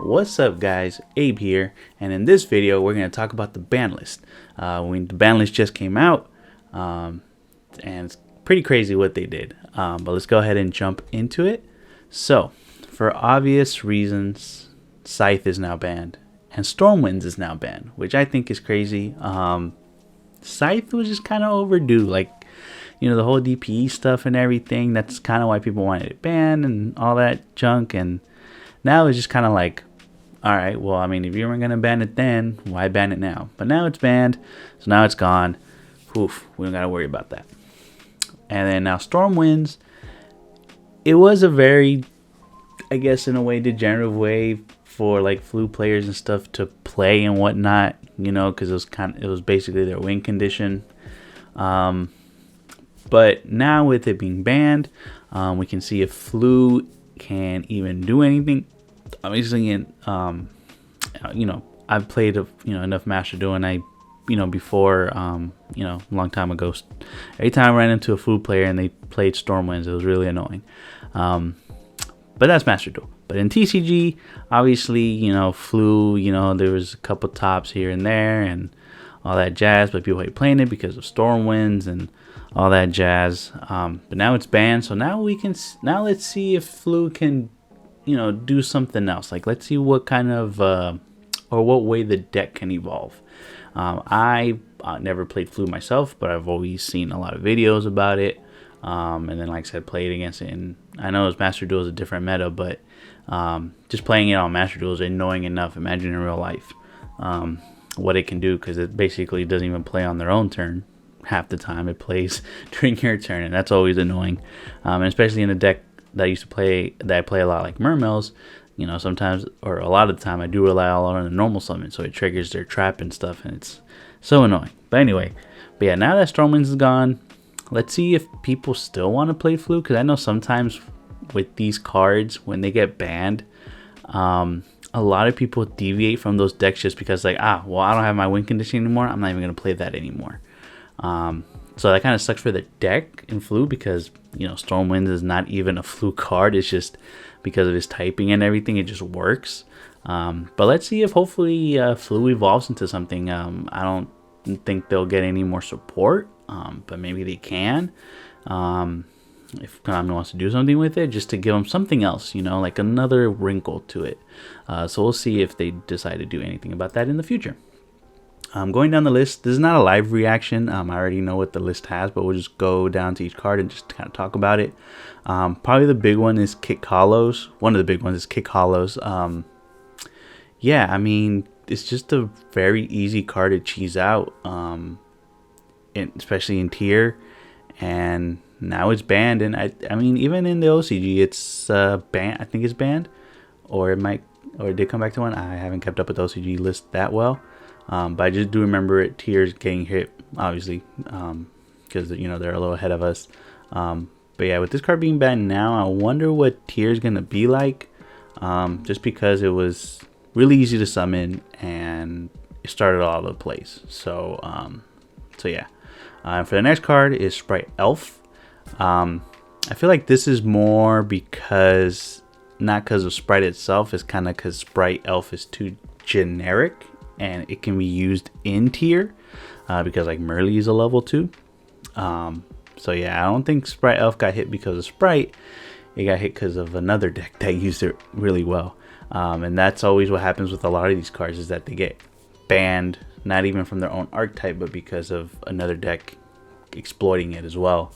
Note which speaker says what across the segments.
Speaker 1: What's up guys, Abe here, and in this video we're going to talk about the ban list. When the ban list just came out, and it's pretty crazy what they did, but let's go ahead and jump into it. So, for obvious reasons, Scythe is now banned, and Stormwinds is now banned, which I think is crazy. Scythe was just kind of overdue, like, you know, the whole DPE stuff and everything. That's kind of why people wanted it banned and all that junk, and now it's just kind of like, alright, well, I mean, if you weren't going to ban it then, why ban it now? But now it's banned, so now it's gone. Oof, we don't got to worry about that. And then now Stormwinds, it was a very, I guess in a way, degenerative way for like flu players and stuff to play and whatnot, you know, because it was basically their win condition. But now with it being banned, we can see if flu can even do anything. Obviously, you know, I've played enough Master Duel, and before a long time ago, every time I ran into a food player and they played Stormwinds, it was really annoying. But that's Master Duel. But in TCG, obviously, you know, flu, you know, there was a couple tops here and there and all that jazz, but people hate playing it because of Stormwinds and all that jazz. But now it's banned, so now let's see if flu can, you know, do something else. Like, let's see what kind of or what way the deck can evolve. I never played flu myself, but I've always seen a lot of videos about it, and then, like I said, played against it. And I know Master Duel is a different meta, but just playing it on Master Duel is annoying enough. Imagine in real life what it can do, because it basically doesn't even play on their own turn. Half the time it plays during your turn, and that's always annoying. And especially in a deck that I play a lot, like Mermails, you know, sometimes, or a lot of the time, I do rely a lot on the normal summon, so it triggers their trap and stuff, and it's so annoying. But anyway, yeah, now that Stormwinds is gone, let's see if people still want to play flu, because I know sometimes with these cards, when they get banned, a lot of people deviate from those decks just because, like, well, I don't have my win condition anymore, I'm not even going to play that anymore. So that kind of sucks for the deck in flu, because, you know, Stormwinds is not even a flu card. It's just because of his typing and everything, it just works. But let's see if hopefully flu evolves into something. I don't think they'll get any more support, but maybe they can. If Konami wants to do something with it, just to give them something else, you know, like another wrinkle to it. So we'll see if they decide to do anything about that in the future. Going down the list, this is not a live reaction. I already know what the list has, but we'll just go down to each card and just kind of talk about it. Probably the big one is Kick Hollows. One of the big ones is Kick Hollows. Yeah, I mean, it's just a very easy card to cheese out, especially in tier. And now it's banned, and I mean, even in the OCG, it's banned. I think it's banned, or it did come back to one. I haven't kept up with the OCG list that well. But I just do remember it, tiers getting hit, obviously, because, you know, they're a little ahead of us. But yeah, with this card being banned now, I wonder what tier is going to be like, just because it was really easy to summon and it started all over the place. So yeah. For the next card is Sprite Elf. I feel like this is more because, not because of Sprite itself, it's kind of because Sprite Elf is too generic. And it can be used in tier, because like Merly is a level 2. So yeah, I don't think Sprite Elf got hit because of Sprite. It got hit because of another deck that used it really well. And that's always what happens with a lot of these cards, is that they get banned, not even from their own archetype, but because of another deck exploiting it as well.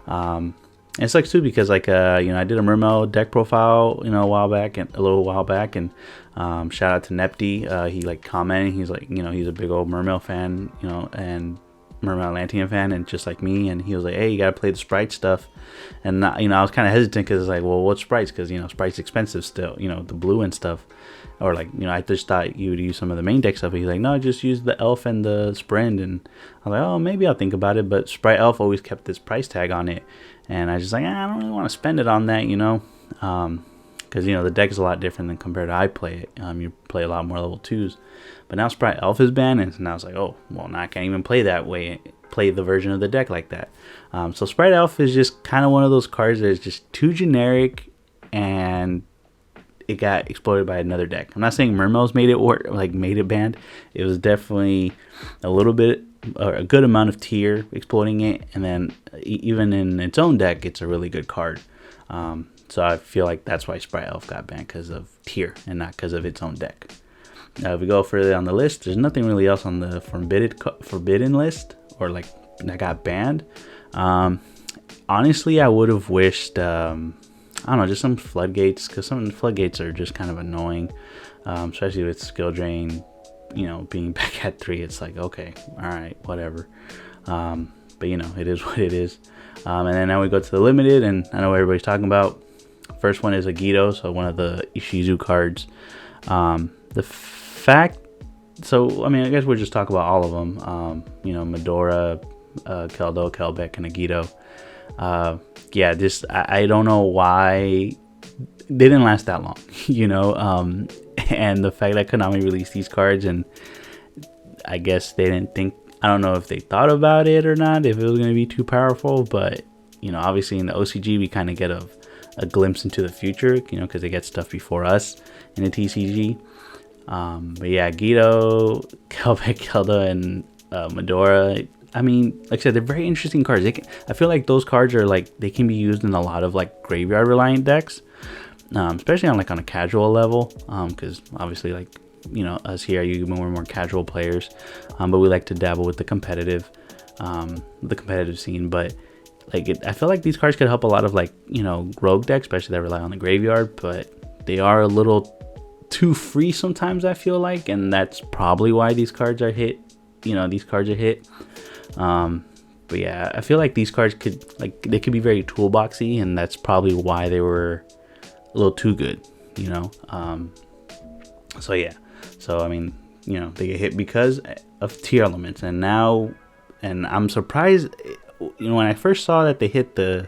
Speaker 1: And it sucks too, because, like, you know, I did a Mermail deck profile, you know, a little while back, and shout out to Nepti. He, like, commented. He's like, you know, he's a big old Mermail fan, you know, and Mermail Atlantean fan, and just like me. And he was like, hey, you gotta play the Sprite stuff. And you know, I was kind of hesitant, because it's like, well, what's Sprites? Because, you know, Sprite's expensive still, you know, the blue and stuff. Or, like, you know, I just thought you would use some of the main deck stuff. But he's like, no, just use the Elf and the Sprint. And I was like, oh, maybe I'll think about it. But Sprite Elf always kept this price tag on it. And I was just like, I don't really want to spend it on that, you know. Because, you know, the deck is a lot different than compared to I play it. You play a lot more level 2s. But now Sprite Elf is banned. And now it's like, oh, well, now I can't even play that way. Play the version of the deck like that. So Sprite Elf is just kind of one of those cards that is just too generic. And it got exploited by another deck. I'm not saying Mermails made it work, like made it banned. It was definitely a little bit, or a good amount of tier exploiting it, and then even in its own deck, it's a really good card. So I feel like that's why Sprite Elf got banned, because of tier and not because of its own deck. Now, if we go further on the list, there's nothing really else on the forbidden list, or like that got banned. Honestly, I would have wished, I don't know, just some floodgates, because some floodgates are just kind of annoying, especially with skill drain, you know, being back at 3. It's like, okay, all right, whatever. But you know, it is what it is. And then now we go to the limited, and I know what everybody's talking about. First one is a yugioh, so one of the Ishizu cards. The fact, so I mean, I guess we'll just talk about all of them. You know, Medora, Keldo, Kelbeck, and a yugioh. Yeah, just I don't know why they didn't last that long, you know. And the fact that Konami released these cards, and I guess they didn't think, I don't know if they thought about it or not, if it was going to be too powerful, but you know, obviously in the OCG we kind of get a glimpse into the future, you know, because they get stuff before us in the TCG. But yeah, yugioh, Kelbeck, Kelda, and Medora, I mean, like I said, they're very interesting cards. I feel like those cards are like, they can be used in a lot of like graveyard reliant decks, especially on a casual level, because obviously, like, you know, us here at YuGiBOOM, we're more casual players, but we like to dabble with the competitive scene. But like, I feel like these cards could help a lot of, like, you know, rogue decks, especially that rely on the graveyard, but they are a little too free sometimes, I feel like, and that's probably why these cards are hit. You know, these cards are hit. But yeah, I feel like these cards they could be very toolboxy, and that's probably why they were a little too good, you know. So yeah, so I mean, you know, they get hit because of Tearlaments, and I'm surprised, you know, when I first saw that they hit the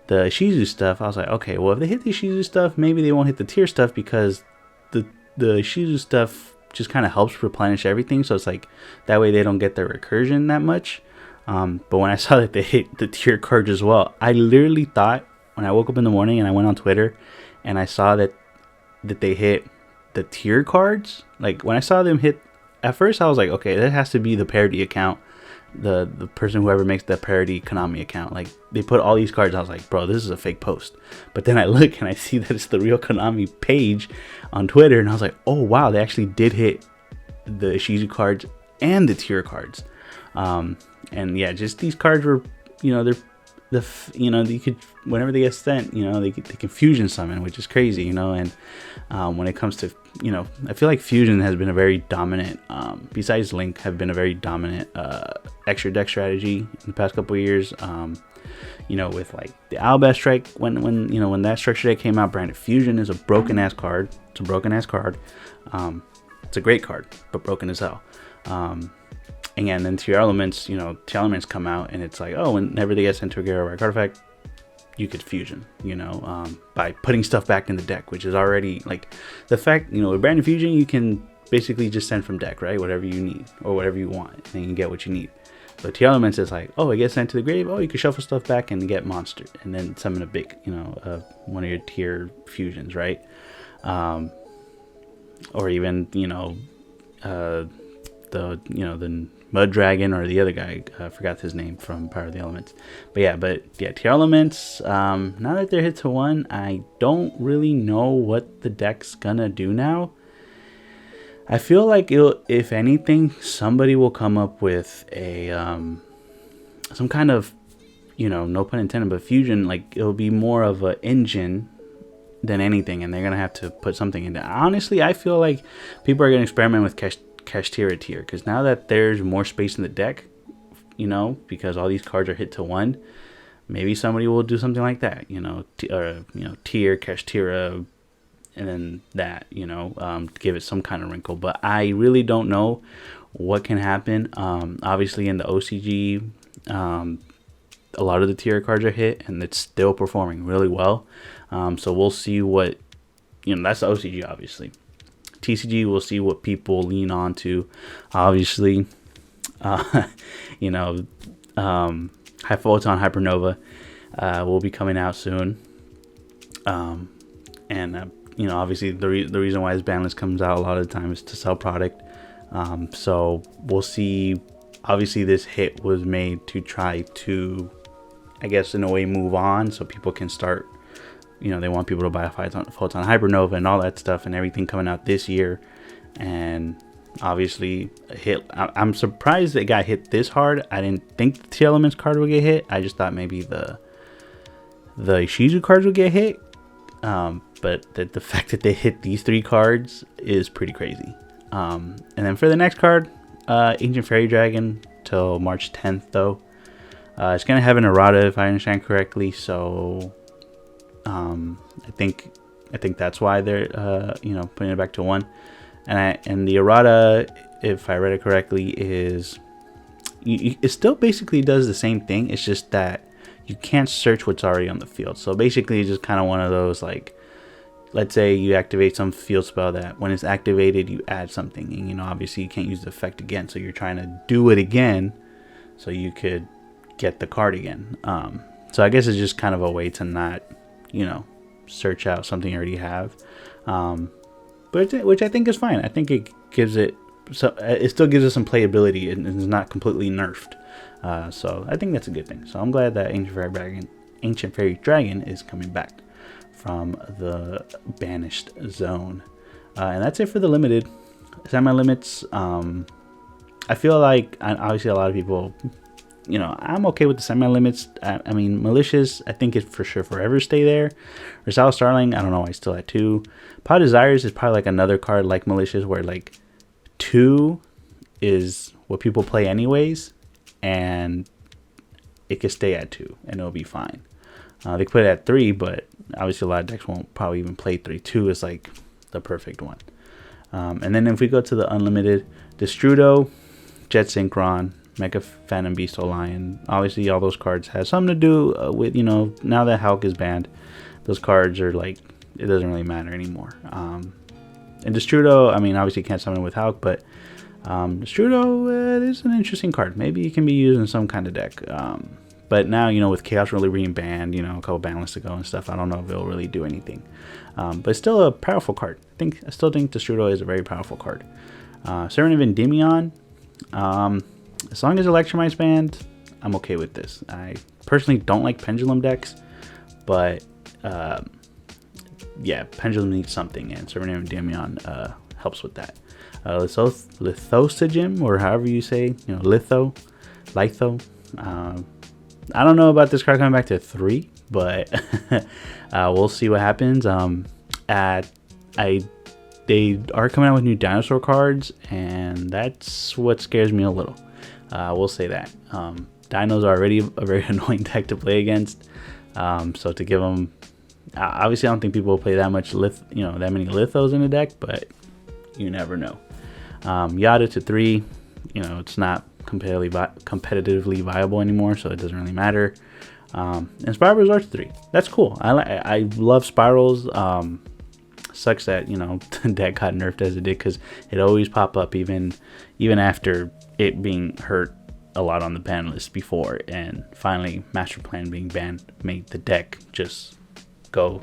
Speaker 1: Shizu stuff, I was like, okay, well, if they hit the Shizu stuff, maybe they won't hit the tier stuff, because the Shizu stuff just kind of helps replenish everything, so it's like that way they don't get their recursion that much. But when I saw that they hit the tier cards as well, I literally thought, when I woke up in the morning and I went on Twitter and I saw that they hit the tier cards, like when I saw them hit, at first I was like, okay, that has to be the parody account, the person, whoever makes the parody Konami account, like they put all these cards. I was like, bro, this is a fake post. But then I look and I see that it's the real Konami page on Twitter, and I was like, oh wow, they actually did hit the Shizu cards and the tier cards. And yeah, just these cards were, you know, you know, you could, whenever they get sent, you know, they can fusion summon, which is crazy, you know. And when it comes to, you know, I feel like fusion has been a very dominant, besides Link, have been a very dominant extra deck strategy in the past couple of years. You know, with like the Albaz Strike, when you know, when that structure deck came out, Branded Fusion is a broken ass card. It's a broken ass card. It's a great card, but broken as hell. And then Tearlaments, you know, Tearlaments come out, and it's like, oh, whenever they get sent to a graveyard artifact, you could fusion, you know, by putting stuff back in the deck, which is already, like, the fact, you know, with Branded Fusion, you can basically just send from deck, right? Whatever you need, or whatever you want, and you can get what you need. But Tearlaments is like, oh, it gets sent to the grave, oh, you can shuffle stuff back and get monster, and then summon a big, you know, one of your tier fusions, right? Or even, you know, the Mud Dragon, or the other guy, I forgot his name from Power of the Elements. But yeah, Tearlaments, now that they're hit to 1, I don't really know what the deck's gonna do now. I feel like if anything, somebody will come up with a some kind of, you know, no pun intended, but fusion. Like, it'll be more of an engine than anything, and they're gonna have to put something into. Honestly, I feel like people are gonna experiment with Kashtira tier, because now that there's more space in the deck, you know, because all these cards are hit to 1, maybe somebody will do something like that, you know, tier Kashtira, and then that, you know, to give it some kind of wrinkle. But I really don't know what can happen. Obviously in the OCG, a lot of the tier cards are hit, and it's still performing really well. So we'll see what, you know, that's the OCG, obviously. TCG, we'll see what people lean on to. Obviously, you know, Photon Hypernova will be coming out soon. And you know, obviously the reason why this ban list comes out a lot of the time is to sell product. So we'll see. Obviously this hit was made to try to, I guess, in a way move on, so people can start, you know, they want people to buy Photon Hypernova and all that stuff and everything coming out this year. And obviously hit, I'm surprised it got hit this hard. I didn't think the Tearlaments card would get hit. I just thought maybe the Shizu cards would get hit. But the fact that they hit these 3 cards is pretty crazy. And then for the next card, Ancient Fairy Dragon till March 10th though. It's gonna have an errata if I understand correctly, so I think that's why they're you know, putting it back to 1. And the errata, if I read it correctly, is it still basically does the same thing. It's just that you can't search what's already on the field. So basically it's just kind of one of those, like, let's say you activate some field spell that when it's activated you add something, and you know, obviously you can't use the effect again, so you're trying to do it again so you could get the card again. So I guess it's just kind of a way to not, you know, search out something you already have, which I think is fine. I think it gives it, so it still gives it some playability and it's not completely nerfed. So I think that's a good thing. So I'm glad that Ancient Fairy Dragon is coming back from the banished zone. And that's it for the limited. Semi-limits, I feel like, obviously a lot of people, you know, I'm okay with the semi-limits. I mean, Malicious, I think it for sure forever stay there. Rosal Starling, I don't know why it's still at 2. Pod Desires is probably like another card like Malicious where like 2 is what people play anyways, and it could stay at 2 and it'll be fine. They put it at 3, but obviously a lot of decks won't probably even play 3. 2 is like the perfect one. And then if we go to the unlimited, Destrudo, Jet Synchron, Mega Phantom Beast Lion, obviously all those cards have something to do with, you know, now that Hulk is banned, those cards are like, it doesn't really matter anymore. And Destrudo, I mean, obviously you can't summon with Hulk, but Destrudo is an interesting card. Maybe it can be used in some kind of deck. But now, you know, with Chaos really being banned, you know, a couple banlists ago and stuff, I don't know if it'll really do anything. But it's still a powerful card. I still think Destrudo is a very powerful card. Servant of Endymion, as long as Electromite's banned, I'm okay with this. I personally don't like Pendulum decks, but yeah, Pendulum needs something, and Servant of Endymion helps with that. Lithosagem, or however you say, you know, Litho. I don't know about this card coming back to 3, but we'll see what happens. They are coming out with new dinosaur cards, and that's what scares me a little. We'll say that. Dinos are already a very annoying deck to play against. So to give them, obviously I don't think people will play that much that many Lithos in the deck, but you never know. Yada to 3, you know, it's not competitively viable anymore, so it doesn't really matter. And Spiral Resort to 3, that's cool. I love spirals. Sucks that, you know, the deck got nerfed as it did, because it always pop up even after it being hurt a lot on the ban list before, and finally Master Plan being banned made the deck just go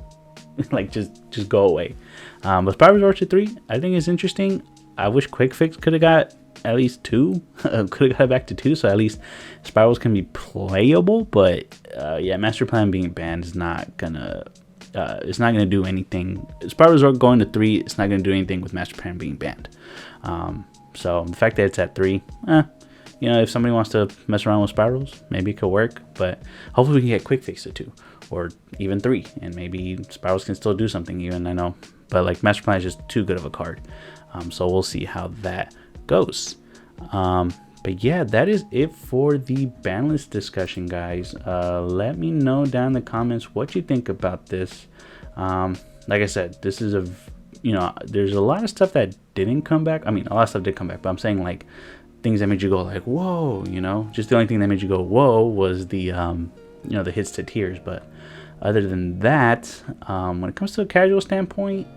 Speaker 1: like just go away. But Spiral Resort to 3, I think is interesting. I wish Quick Fix could have got at least 2, could have got back to 2, so at least spirals can be playable. But yeah, Master Plan being banned is not gonna it's not gonna do anything. Spiral Resort going to 3, it's not gonna do anything with Master Plan being banned. So the fact that it's at 3, you know, if somebody wants to mess around with spirals, maybe it could work. But hopefully we can get Quick Fix to 2 or even 3, and maybe spirals can still do something. Even, I know, but like Master Plan is just too good of a card. So we'll see how that goes. But yeah, that is it for the ban list discussion, guys. Let me know down in the comments what you think about this. Like I said, this is there's a lot of stuff that didn't come back. I mean, a lot of stuff did come back, but I'm saying like things that made you go like, whoa, you know, just the only thing that made you go, whoa, was the, the hits to tears. But other than that, when it comes to a casual standpoint,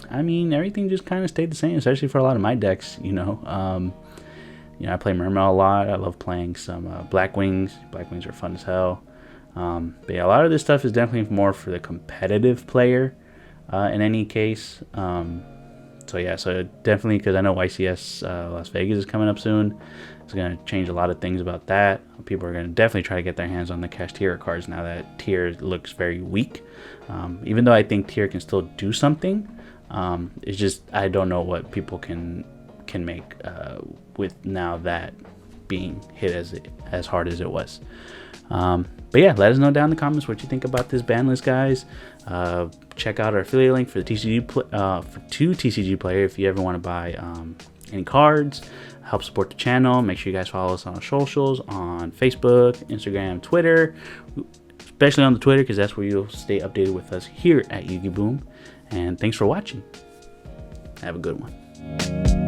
Speaker 1: I mean, everything just kind of stayed the same, especially for a lot of my decks, you know. I play Mermail a lot. I love playing some Black Wings. Black Wings are fun as hell. But yeah, a lot of this stuff is definitely more for the competitive player. in any case. So yeah, so definitely, because I know YCS Las Vegas is coming up soon. It's going to change a lot of things about that. People are going to definitely try to get their hands on the Kashtira cards now that Tier looks very weak. Even though I think Tier can still do something, it's just I don't know what people can make with now that being hit as hard as it was. But yeah, let us know down in the comments what you think about this ban list, guys. Check out our affiliate link for the TCG for 2 TCG player if you ever want to buy any cards. Help support the channel. Make sure you guys follow us on our socials on Facebook, Instagram, Twitter, especially on the Twitter, because that's where you'll stay updated with us here at YuGiBOOM. And thanks for watching. Have a good one.